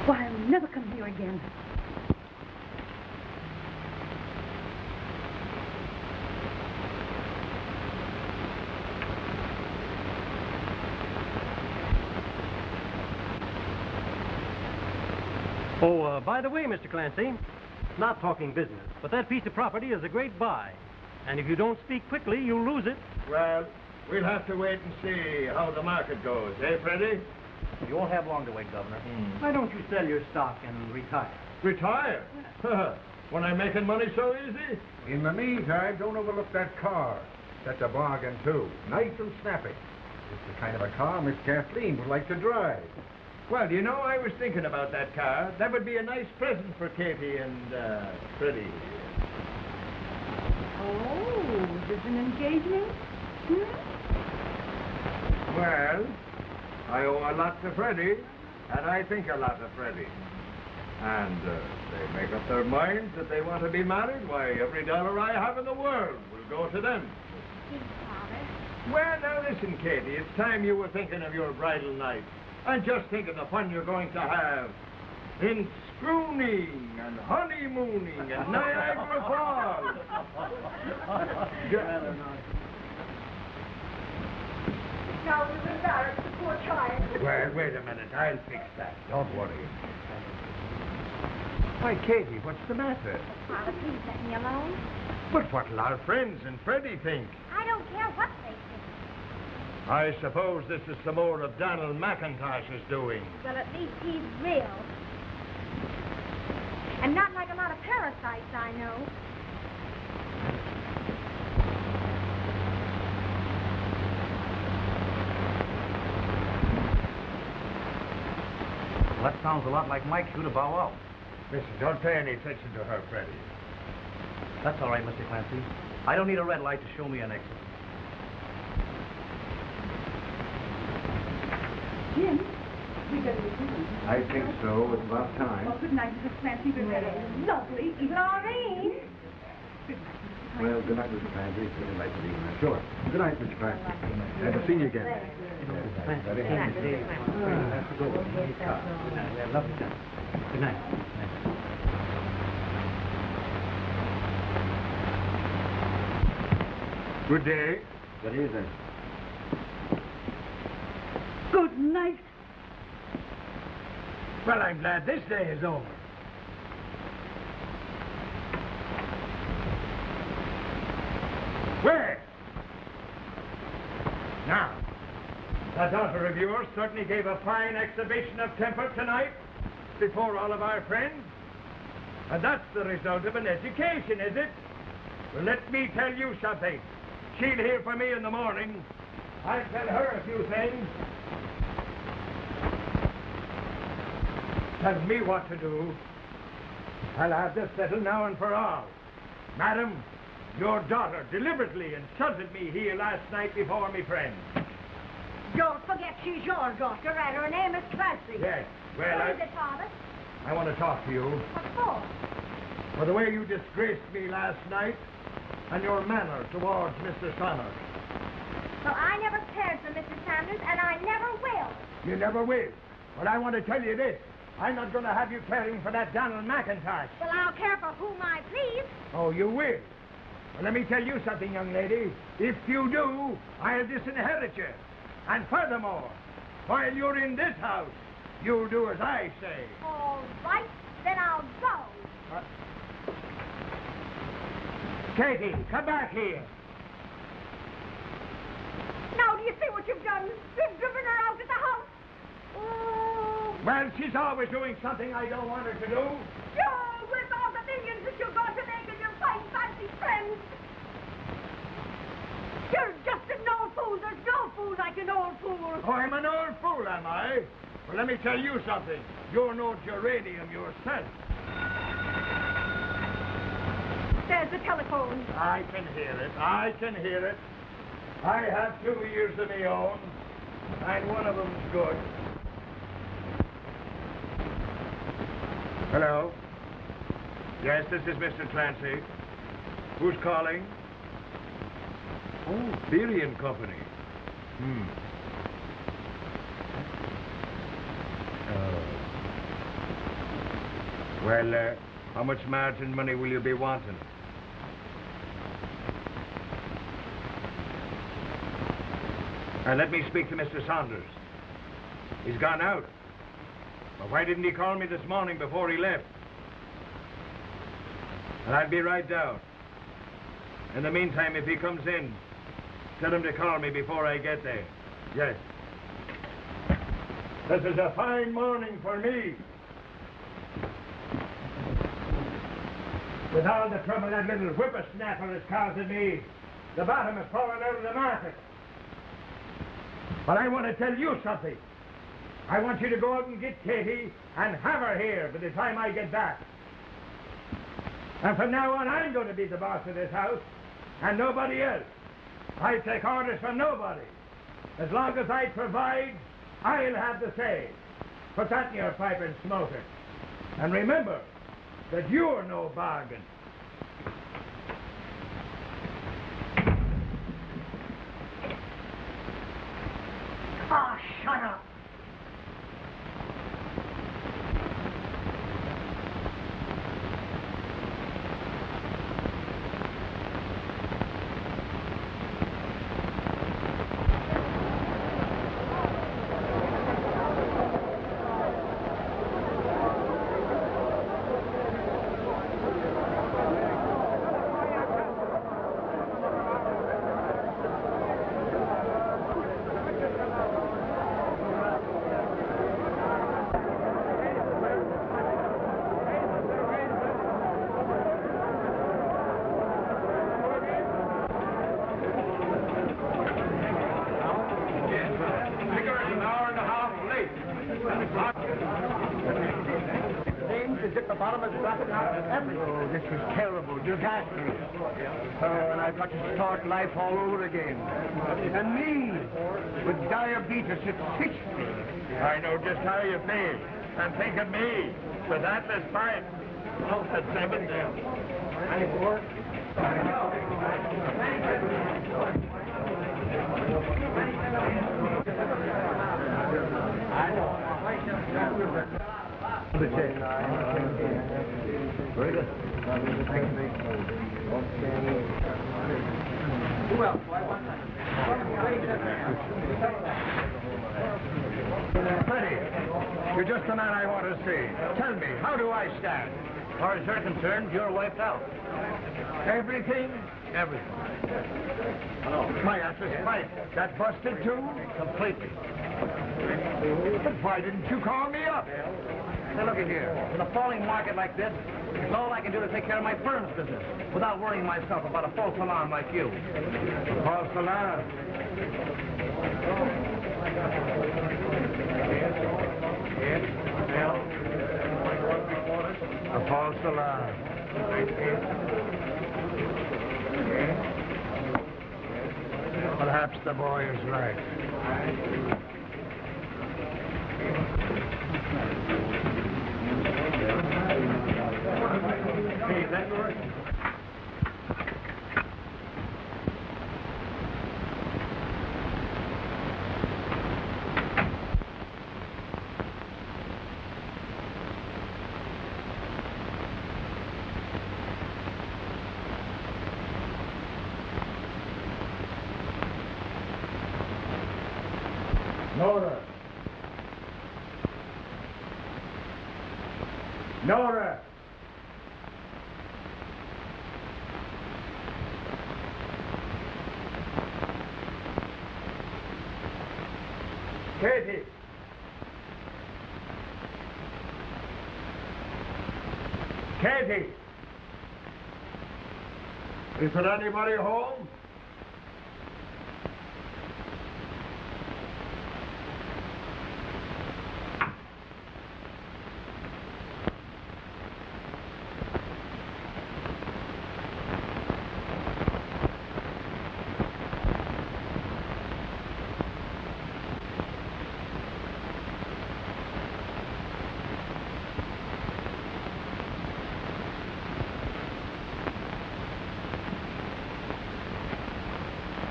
Why, I'll never come here again. Oh, by the way, Mr. Clancy, not talking business, but that piece of property is a great buy. And if you don't speak quickly, you'll lose it. Well, we'll have to wait and see how the market goes, eh, Freddie? You won't have long to wait, Governor. Why don't you sell your stock and retire? Retire? When I'm making money so easy? In the meantime, don't overlook that car. That's a bargain, too. Nice and snappy. It's the kind of a car Miss Kathleen would like to drive. Well, you know, I was thinking about that car. That would be a nice present for Katie and, Freddie. Oh, is this an engagement? Well, I owe a lot to Freddie, and I think a lot of Freddie. And they make up their minds that they want to be married, why, every dollar I have in the world will go to them. Please, Father. Well, now listen, Katie, it's time you were thinking of your bridal night. And just think of the fun you're going to have in spooning and honeymooning and Niagara Falls. Now you've embarrassed the poor child. Well, wait a minute. I'll fix that. Don't worry. Why, Katie, what's the matter? Father, please let me alone. But what'll our friends and Freddie think? I don't care what they think. I suppose this is some more of Donald McIntosh's doing. Well, at least he's real. And not like a lot of parasites I know. Well, that sounds a lot like Mike shoot a bow wow. Listen, don't pay any attention to her, Freddie. That's all right, Mr. Clancy. I don't need a red light to show me an exit. Jim, we better resume. I think so. It's about time. Oh, good night, Mrs. Clancy. Good night. Lovely. Doreen! Well, good night, Mr. Clancy. If you'd like to leave now. Sure. Good night, Mr. Clancy. Nice to see you again. Lovely time. Good night. Good day. Good evening. Good night. Well, I'm glad this day is over. Where? Now, that daughter of yours certainly gave a fine exhibition of temper tonight before all of our friends. And that's the result of an education, is it? Well, let me tell you something. She'll hear from me in the morning. I'll tell her a few things. Tell me what to do. I'll have this settled now and for all. Madam, your daughter deliberately insulted me here last night before me friends. Don't forget she's your daughter and her name is Clancy. Yes, well, What is it, Father? I want to talk to you What for? for the way you disgraced me last night and your manner towards Mr. Sanders. Well, I never cared for Mr. Sanders, and I never will. You never will. But I want to tell you this. I'm not going to have you caring for that Donald McIntosh. Well, I'll care for whom I please. Oh, you will? Well, let me tell you something, young lady. If you do, I'll disinherit you. And furthermore, while you're in this house, you'll do as I say. All right, then I'll go. Katie, come back here. Now, do you see what you've done? You've driven her out of the house. Oh, Well, she's always doing something I don't want her to do. sure, with all the millions that you're going to make and your fine, fancy friends. You're just an old fool. There's no fool like an old fool. Oh, I'm an old fool, am I? Well, let me tell you something. You're no geranium yourself. There's the telephone. I can hear it. I can hear it. I have 2 ears of my own, and one of them's good. Hello? Yes, this is Mr. Clancy. Who's calling? Oh, Beery and Company. Well, how much margin money will you be wanting? Let me speak to Mr. Saunders. He's gone out. But why didn't he call me this morning before he left? And I'll be right down. In the meantime, if he comes in, tell him to call me before I get there. Yes. This is a fine morning for me. With all the trouble that little whippersnapper is causing me, the bottom is falling out of the market. But I want to tell you something. I want you to go out and get Katie and have her here by the time I get back. And from now on, I'm going to be the boss of this house, and nobody else. I take orders from nobody. As long as I provide, I'll have the say. Put that in your pipe and smoke it. And remember that you're no bargain. Ah, shut up. Oh, this is terrible, disastrous. Oh, and I've got to start life all over again. And me, with diabetes at 60. I know just how you feel. And think of me, with Atlas Pipe at 70. Very good. Who else? Freddie, you're just the man I want to see. Tell me, how do I stand? As far as you're concerned, you're wiped out. Everything? Everything. My Atlas Pipe, that busted too? Completely. But why didn't you call me up? Now, look at here. With a falling market like this, it's all I can do to take care of my firm's business without worrying myself about a false alarm like you. False alarm? A false alarm. Perhaps the boy is right. Hey, that yours? Nora! Nora! Katie! Katie! Is there anybody home?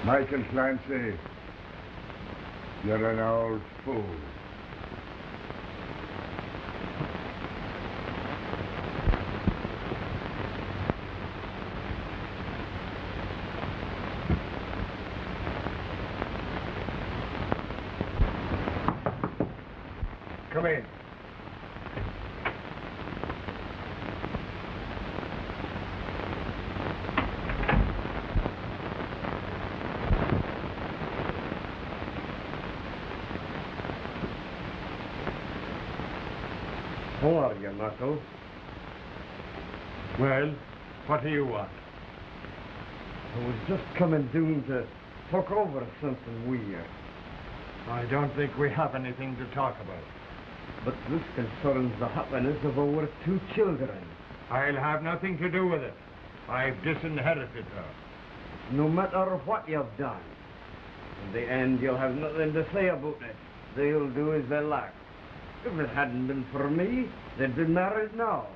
Michael Clancy, you're an old fool. Come in. How are you, Knuckles? Well, what do you want? I was just coming down to talk over something weird. I don't think we have anything to talk about. But this concerns the happiness of our two children. I'll have nothing to do with it. I've disinherited her. No matter what you've done, in the end you'll have nothing to say about it. They'll do as they like. If it hadn't been for me, they'd been married now.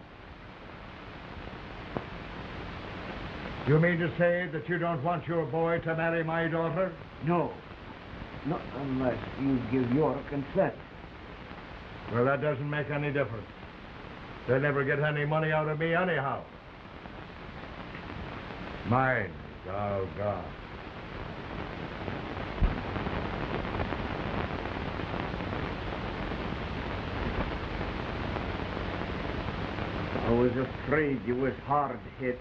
You mean to say that you don't want your boy to marry my daughter? No. Not unless you give your consent. Well, that doesn't make any difference. They'll never get any money out of me anyhow. Mine is all gone. I was afraid you was hard hit.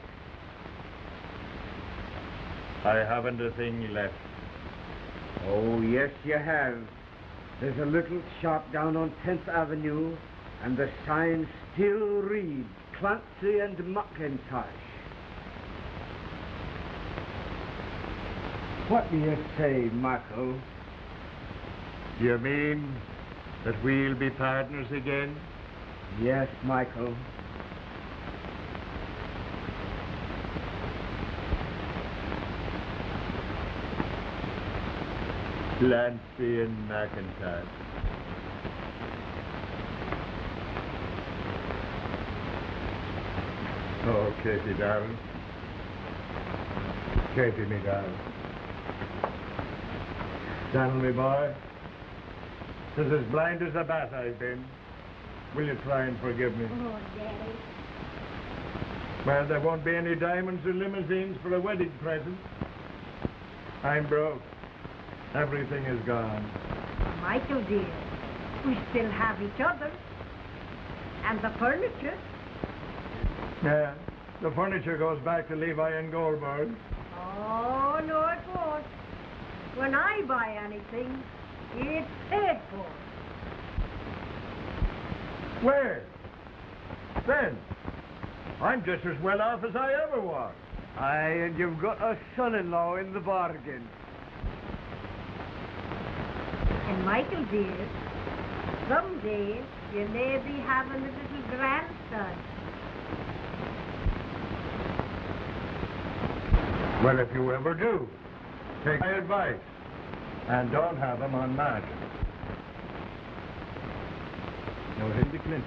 I haven't a thing left. Oh, yes, you have. There's a little shop down on 10th Avenue, and the sign still reads Clancy and McIntosh. What do you say, Michael? Do you mean that we'll be partners again? Yes, Michael. Clancy and McIntosh. Oh, Katie, darling. Katie, me darling. Stanley, me boy. 'Tis as blind as a bat I've been. Will you try and forgive me? Oh, Daddy. Well, there won't be any diamonds or limousines for a wedding present. I'm broke. Everything is gone. Michael, dear, we still have each other. And the furniture. Yeah, the furniture goes back to Levi and Goldberg. Oh, no, it won't. When I buy anything, it's paid for. Where? Then, I'm just as well off as I ever was. Aye, and you've got a son-in-law in the bargain. And Michael, dear, someday you may be having a little grandson. Well, if you ever do, take my advice and don't have him on margin. Now, Hildy Clinton.